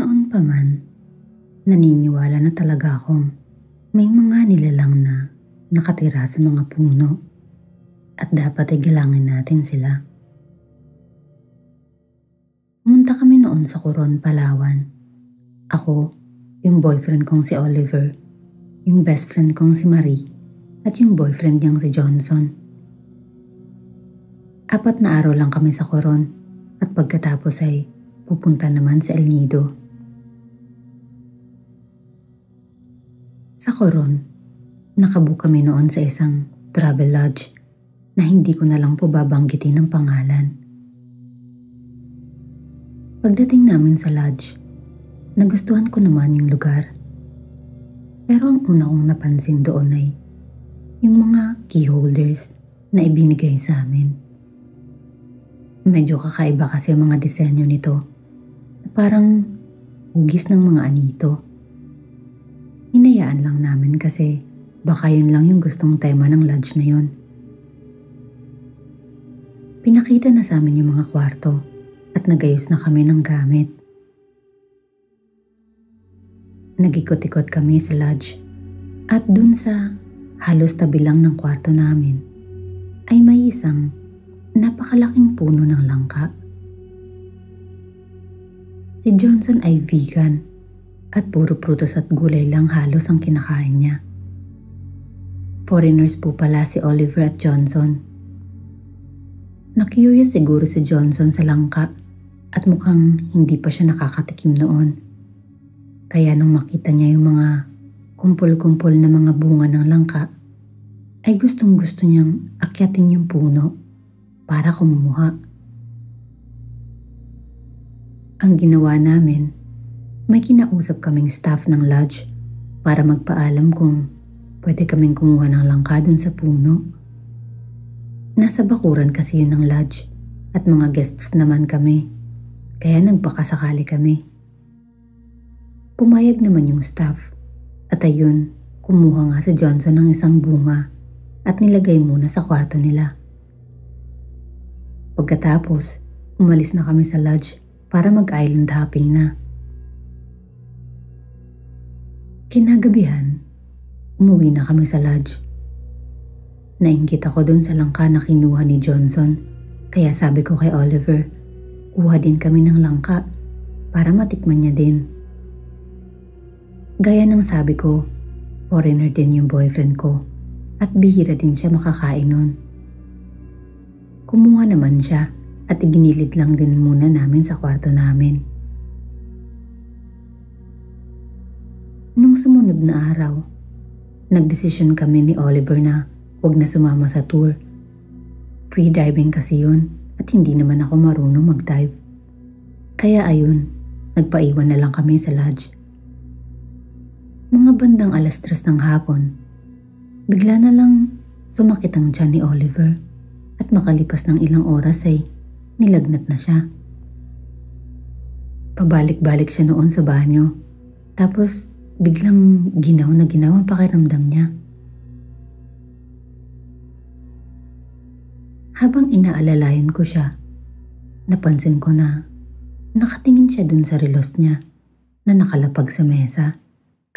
Noon pa man, naniniwala na talaga akong may mga nilalang na nakatira sa mga puno at dapat ay galangin natin sila. Pumunta kami noon sa Coron, Palawan. Ako, yung boyfriend kong si Oliver, yung best friend kong si Marie, at yung boyfriend niyang si Johnson. 4 na araw lang kami sa Coron at pagkatapos ay pupunta naman sa El Nido. Sa Coron, nakabook kami noon sa isang travel lodge na hindi ko na lang po babanggitin ang pangalan. Pagdating namin sa lodge, nagustuhan ko naman yung lugar. Pero ang una kong napansin doon ay yung mga key holders na ibinigay sa amin. Medyo kakaiba kasi ang mga disenyo nito. Parang hugis ng mga anito. Hinayaan lang namin kasi baka yun lang yung gustong tema ng lodge na yun. Pinakita na sa amin yung mga kwarto at nagayos na kami ng gamit. Nag-ikot-ikot kami sa lodge at dun sa halos tabi lang ng kwarto namin ay may isang napakalaking puno ng langka. Si Johnson ay vegan at puro prutas at gulay lang halos ang kinakain niya. Foreigners po pala si Oliver at Johnson. Na-curious siguro si Johnson sa langka at mukhang hindi pa siya nakakatikim noon. Kaya nung makita niya yung mga kumpol-kumpol na mga bunga ng langka, ay gustong-gusto niyang akyatin yung puno para kumuha. Ang ginawa namin, may kinausap kaming staff ng lodge para magpaalam kung pwede kaming kumuha ng langka dun sa puno. Nasa bakuran kasi yun ng lodge at mga guests naman kami, kaya nagpakasakali kami. Pumayag naman yung staff at ayun, kumuha nga si Johnson ng isang bunga at nilagay muna sa kwarto nila. Pagkatapos, umalis na kami sa lodge para mag-island hopping na. Kinagabihan, umuwi na kami sa lodge. Nainggit ako dun sa langka na kinuha ni Johnson, kaya sabi ko kay Oliver, kuha din kami ng langka para matikman niya din. Gaya ng sabi ko, foreigner din yung boyfriend ko at bihira din siya makakain nun. Kumuha naman siya at iginilid lang din muna namin sa kwarto namin. Nung sumunod na araw, nagdesisyon kami ni Oliver na huwag na sumama sa tour. Free diving kasi yun at hindi naman ako marunong mag-dive. Kaya ayun, nagpaiwan na lang kami sa lodge. Mga bandang 3:00 ng hapon, bigla na lang sumakit ang tiyan ni Oliver at makalipas ng ilang oras ay nilagnat na siya. Pabalik-balik siya noon sa banyo tapos biglang ginaw na ginaw ang pakiramdam niya. Habang inaalalayan ko siya, napansin ko na nakatingin siya dun sa relos niya na nakalapag sa mesa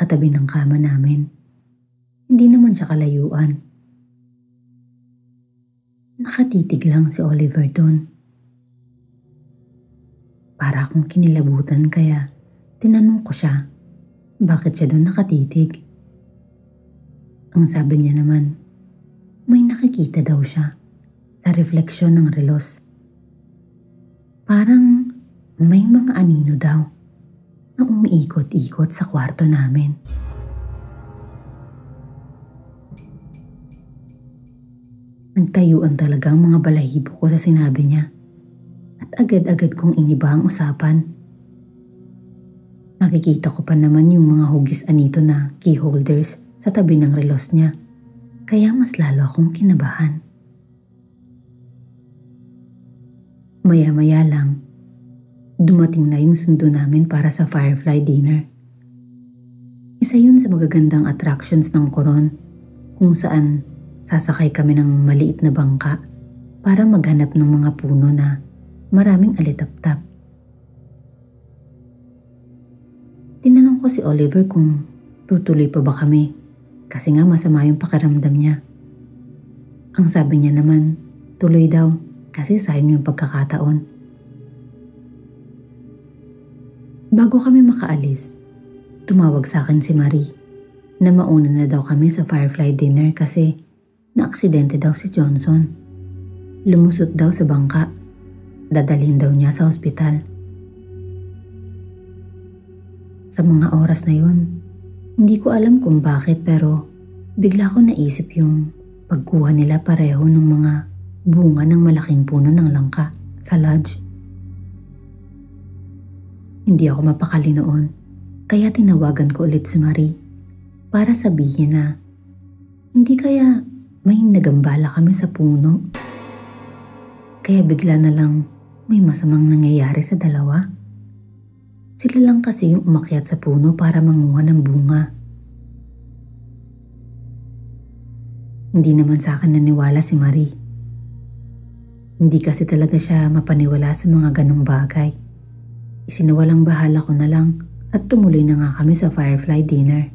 katabi ng kama namin. Hindi naman siya kalayuan. Nakatitig lang si Oliver dun. Para akong kinilabutan kaya tinanong ko siya bakit siya dun nakatitig. Ang sabi niya naman, may nakikita daw siya sa refleksyon ng relos. Parang may mga anino daw na umiikot-ikot sa kwarto namin. Nagtayuan talaga ang mga balahibo ko sa sinabi niya at agad-agad kong iniba ang usapan. Makikita ko pa naman yung mga hugis anito na key holders sa tabi ng relos niya, kaya mas lalo akong kinabahan. Maya-maya lang, dumating na yung sundo namin para sa Firefly Dinner. Isa yun sa magagandang attractions ng Coron kung saan sasakay kami ng maliit na bangka para maghanap ng mga puno na maraming alitap-tap. Tinanong ko si Oliver kung tutuloy pa ba kami kasi nga masama yung pakiramdam niya. Ang sabi niya naman, tuloy daw kasi sayang yung pagkakataon. Bago kami makaalis, tumawag sa akin si Marie na mauna na daw kami sa Firefly dinner kasi naaksidente daw si Johnson. Lumusot daw sa bangka. Dadalhin daw niya sa ospital. Sa mga oras na yun, hindi ko alam kung bakit pero bigla ko naisip yung pagkuha nila pareho ng mga bunga ng malaking puno ng langka sa lodge. Hindi ako mapakali noon kaya tinawagan ko ulit si Marie para sabihin na hindi kaya may nagambala kami sa puno. Kaya bigla na lang may masamang nangyayari sa dalawa. Sila lang kasi yung umakyat sa puno para manguha ng bunga. Hindi naman sa akin naniwala si Marie. Hindi kasi talaga siya mapaniwala sa mga ganong bagay. Isinawalang bahala ko na lang at tumuloy na nga kami sa Firefly dinner.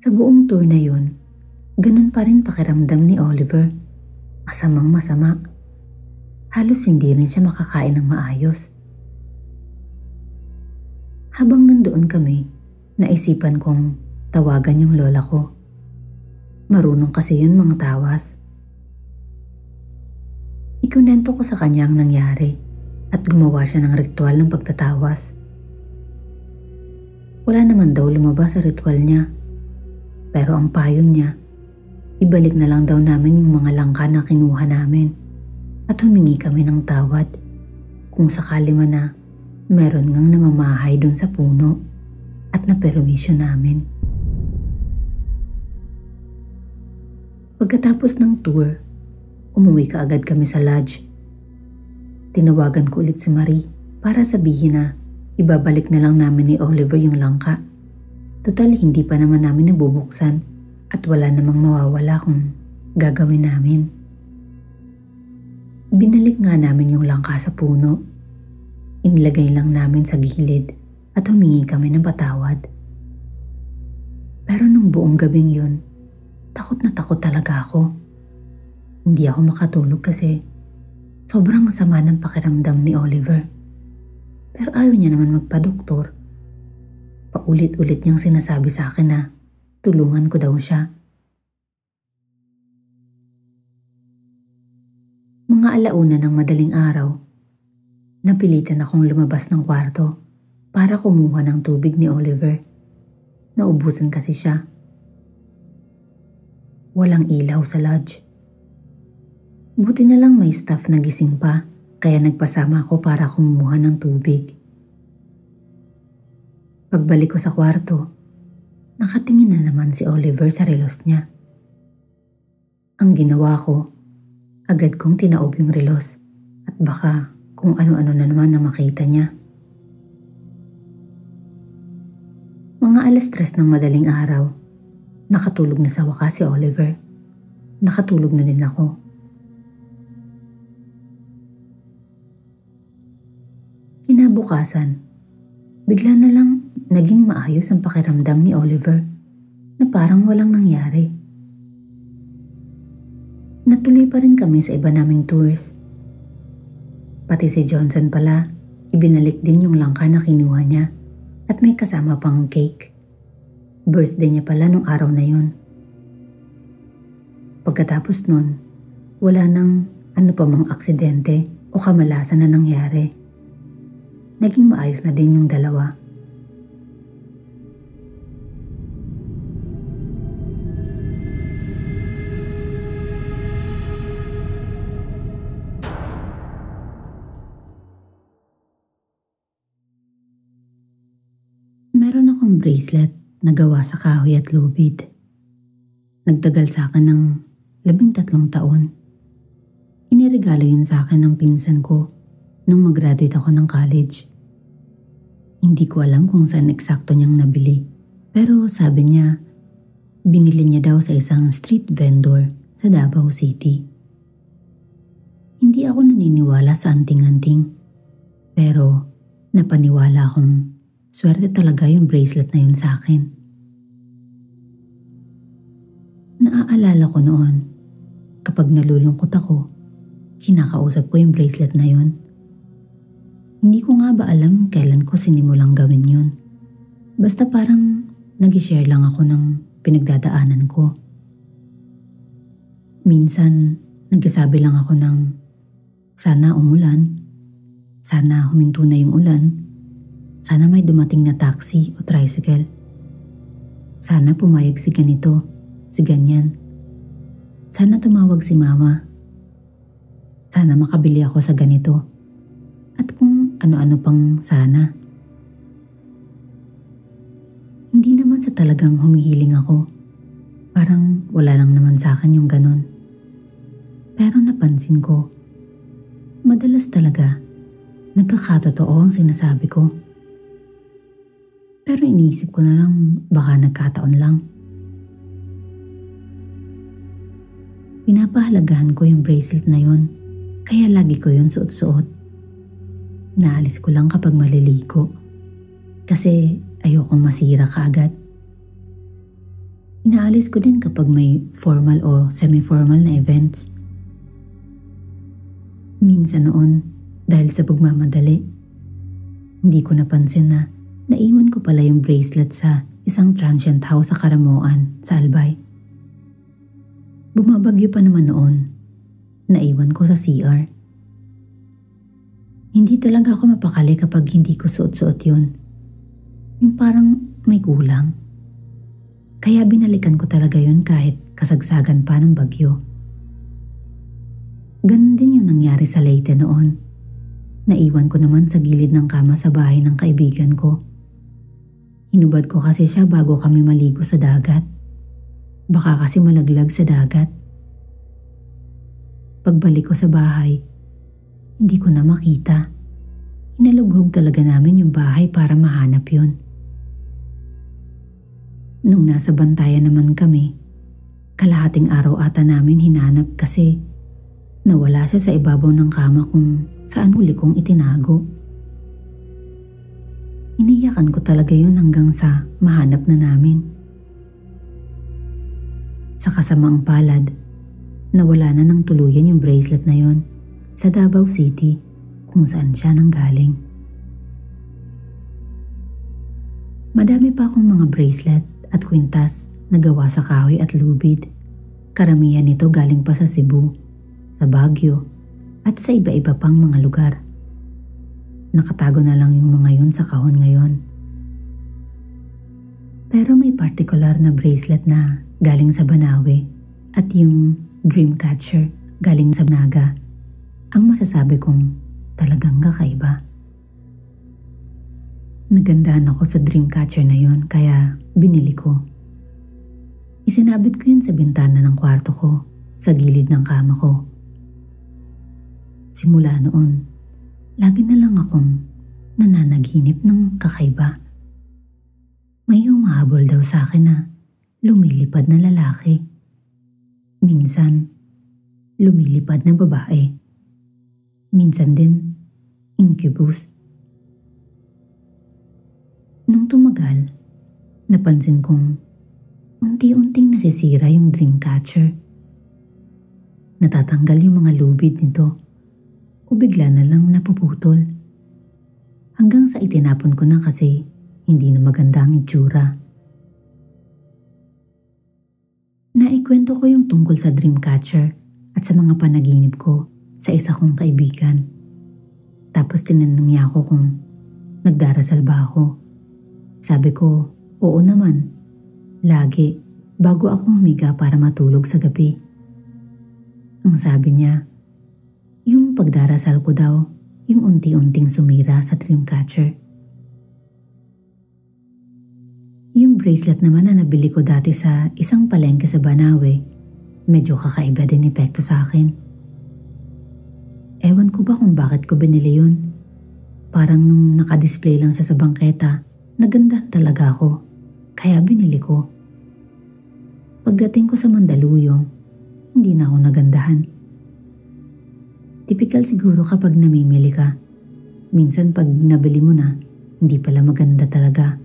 Sa buong tour na yun, ganun pa rin pakiramdam ni Oliver. Masamang masama. Halos hindi rin siya makakain ng maayos. Habang nandoon kami, naisipan kong tawagan yung lola ko. Marunong kasi yun mga tawas. Ikunento ko sa kanya ang nangyari at gumawa siya ng ritual ng pagtatawas. Wala naman daw lumabas sa ritual niya. Pero ang payo niya, ibalik na lang daw namin yung mga langka na kinuha namin at humingi kami ng tawad kung sakali man na meron ngang namamahay dun sa puno at napermisyo namin. Pagkatapos ng tour, umuwi kaagad kami sa lodge. Tinawagan ko ulit si Marie para sabihin na ibabalik na lang namin ni Oliver yung langka. Total hindi pa naman namin nabubuksan at wala namang mawawala kung gagawin namin. Binalik nga namin yung langka sa puno. Inilagay lang namin sa gilid at humingi kami ng patawad. Pero nung buong gabing yun, takot na takot talaga ako. Hindi ako makatulog kasi sobrang sama ng pakiramdam ni Oliver. Pero ayaw niya naman magpa-doktor. Paulit-ulit niyang sinasabi sa akin na tulungan ko daw siya. Mga alauna ng madaling araw, napilitan akong lumabas ng kwarto para kumuha ng tubig ni Oliver. Naubusan kasi siya. Walang ilaw sa lodge. Buti na lang may staff na gising pa kaya nagpasama ako para kumuha ng tubig. Pagbalik ko sa kwarto, nakatingin na naman si Oliver sa relos niya. Ang ginawa ko, agad kong tinaob yung relos at baka kung ano-ano na naman na makita niya. Mga 3:00 ng madaling araw, nakatulog na sa wakas si Oliver. Nakatulog na din ako. Kinabukasan, bigla na lang naging maayos ang pakiramdam ni Oliver na parang walang nangyari. Natuloy pa rin kami sa iba naming tours. Pati si Johnson pala, ibinalik din yung langka na kinuha niya at may kasama pang cake. Birthday niya pala nung araw na yun. Pagkatapos nun, wala nang ano pa mang aksidente o kamalasan na nangyari. Naging maayos na din yung dalawa. Meron akong bracelet na gawa sa kahoy at lubid. Nagtagal sa akin ng 13 taon. Iniregalo yun sa akin ng pinsan ko nung mag-graduate ako ng college. Hindi ko alam kung saan eksakto niyang nabili. Pero sabi niya, binili niya daw sa isang street vendor sa Davao City. Hindi ako naniniwala sa anting-anting. Pero Napaniwala akong swerte talaga yung bracelet na yun sa akin. Naaalala ko noon, kapag nalulungkot ako, kinakausap ko yung bracelet na yun. Hindi ko nga ba alam kailan ko sinimulang gawin yun. Basta parang nag-share lang ako ng pinagdadaanan ko. Minsan, nagsasabi lang ako ng sana umulan, sana huminto na yung ulan, sana may dumating na taxi o tricycle, sana pumayag si ganito, si ganyan, sana tumawag si mama, sana makabili ako sa ganito, at kung ano-ano pang sana. Hindi naman sa talagang humihiling ako. Parang wala lang naman sa akin yung ganun. Pero napansin ko, madalas talaga nagkakatotoo ang sinasabi ko. Pero iniisip ko na lang baka nagkataon lang. Pinapahalagahan ko yung bracelet na yun, kaya lagi ko yun suot-suot. Naalis ko lang kapag maliligo, kasi ayokong masira kaagad. Inaalis ko din kapag may formal o semi-formal na events. Minsan noon, dahil sa pagmamadali, hindi ko napansin na naiwan ko pala yung bracelet sa isang transient house sa Karamoan, sa Albay. Bumabagyo pa naman noon, naiwan ko sa CR. Hindi talaga ako mapakali kapag hindi ko suot-suot yun. Yung parang may kulang. Kaya binalikan ko talaga yun kahit kasagsagan pa ng bagyo. Ganun din yung nangyari sa Leyte noon. Naiwan ko naman sa gilid ng kama sa bahay ng kaibigan ko. Hinubad ko kasi siya bago kami maligo sa dagat. Baka kasi malaglag sa dagat. Pagbalik ko sa bahay, hindi ko na makita. Hinalughog talaga namin yung bahay para mahanap yun. Nung nasa bantayan naman kami, kalahating araw ata namin hinanap kasi nawala siya sa ibabaw ng kama kung saan huli kong itinago. Iniyakan ko talaga yun hanggang sa mahanap na namin. Sa kasamaang palad, nawala na ng tuluyan yung bracelet na yon sa Davao City kung saan siya nanggaling. Madami pa akong mga bracelet at kwintas na gawa sa kahoy at lubid. Karamihan nito galing pa sa Cebu, sa Baguio, at sa iba-iba pang mga lugar. Nakatago na lang yung mga yun sa kahon ngayon. Pero may particular na bracelet na galing sa Banawe at yung Dreamcatcher galing sa Naga ang masasabi kong talagang kakaiba. Nagandahan ako sa Dreamcatcher na yon kaya binili ko. Isinabit ko yun sa bintana ng kwarto ko sa gilid ng kama ko. Simula noon, lagi na lang akong nananaginip ng kakaiba. May humahabol daw sa akin na lumilipad na lalaki. Minsan, lumilipad na babae. Minsan din, incubus. Nung tumagal, napansin kong unti-unting nasisira yung Dreamcatcher. Natatanggal yung mga lubid nito o bigla na lang napuputol. Hanggang sa itinapon ko na kasi hindi na maganda ang itsura. Naikwento ko yung tungkol sa Dreamcatcher at sa mga panaginip ko sa isa kong kaibigan. Tapos tinanong niya ako kung nagdarasal ba ako. Sabi ko, oo naman. Lagi, bago ako humiga para matulog sa gabi. Ang sabi niya, yung pagdarasal ko daw, yung unti-unting sumira sa Dreamcatcher. Yung bracelet naman na nabili ko dati sa isang palengke sa Banawe, medyo kakaiba din epekto sa akin. Ewan ko ba kung bakit ko binili yun. Parang nung nakadisplay lang siya sa bangketa, nagandahan talaga ako, kaya binili ko. Pagdating ko sa Mandaluyong, hindi na ako nagandahan. Tipikal siguro kapag namimili ka, minsan pag nabili mo na, hindi pala maganda talaga.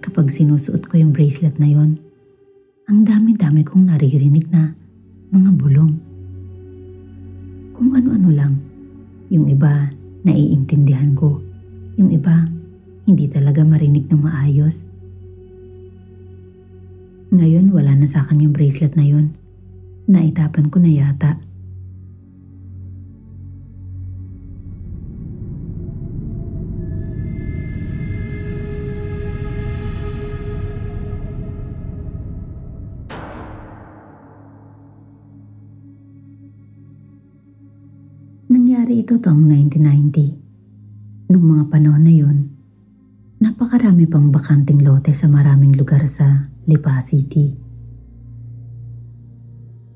Kapag sinusuot ko yung bracelet na yon, ang dami-dami kong naririnig na mga bulong. Kung ano-ano lang. Yung iba, naiintindihan ko. Yung iba, hindi talaga marinig ng maayos. Ngayon, wala na sa akin yung bracelet na yon. Naitapan ko na yata. Nangyari ito taong 1990. Nung mga panahon na yun, napakarami pang bakanting lote sa maraming lugar sa Lipa City.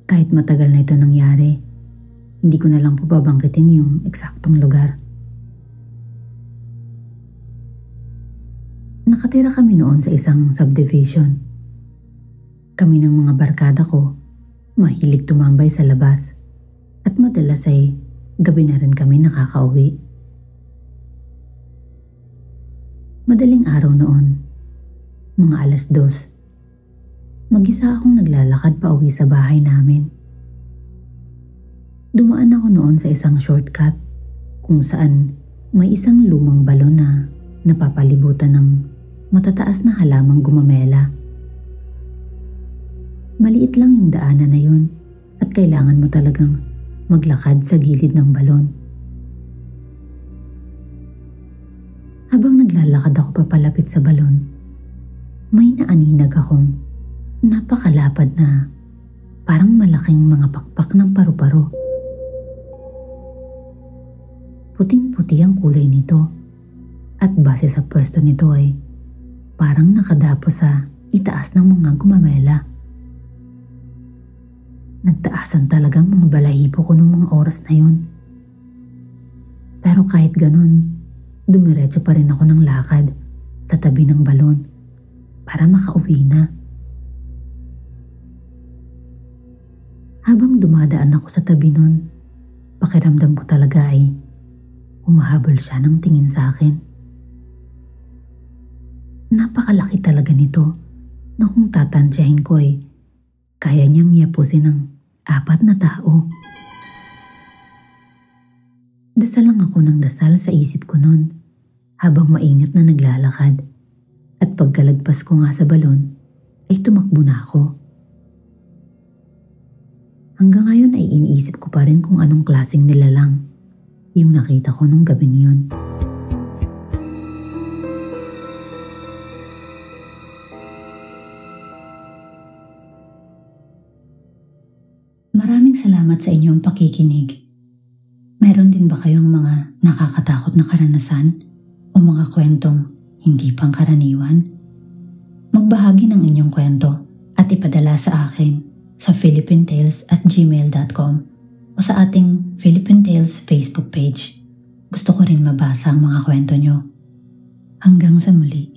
Kahit matagal na ito nangyari, hindi ko na lang po babangkitin yung eksaktong lugar. Nakatira kami noon sa isang subdivision. Kami ng mga barkada ko, mahilig tumambay sa labas at madalas ay gabi na rin kami nakakauwi. Madaling araw noon, mga 2:00. Mag-isa akong naglalakad pa uwi sa bahay namin. Dumaan ako noon sa isang shortcut kung saan may isang lumang balon na napapalibutan ng matataas na halamang gumamela. Maliit lang yung daanan na yun at kailangan mo talagang maglakad sa gilid ng balon. Habang naglalakad ako papalapit sa balon, may naaninag akong napakalapad na parang malaking mga pakpak ng paru-paro. Puting-puti ang kulay nito at base sa pwesto nito ay parang nakadapo sa itaas ng mga gumamela. Nagtaasan talagang mga balahibo ko ng mga oras na yun. Pero kahit ganun, dumiretso pa rin ako ng lakad sa tabi ng balon para makauwi na. Habang dumadaan ako sa tabi nun, pakiramdam ko talaga ay humahabol siya ng tingin sa akin. Napakalaki talaga nito na kung tatansyahin ko ay kaya niyang yapusin ng 4 na tao. Dasal lang ako ng dasal sa isip ko nun habang maingat na naglalakad at pagkalagpas ko nga sa balon ay tumakbo na ako. Hanggang ngayon ay iniisip ko pa rin kung anong klaseng nilalang yung nakita ko nung gabing yun. Maraming salamat sa inyong pakikinig. Meron din ba kayong mga nakakatakot na karanasan o mga kwentong hindi pangkaraniwan? Magbahagi ng inyong kwento at ipadala sa akin sa philippinetales@gmail.com o sa ating Philippine Tales Facebook page. Gusto ko rin mabasa ang mga kwento nyo. Hanggang sa muli.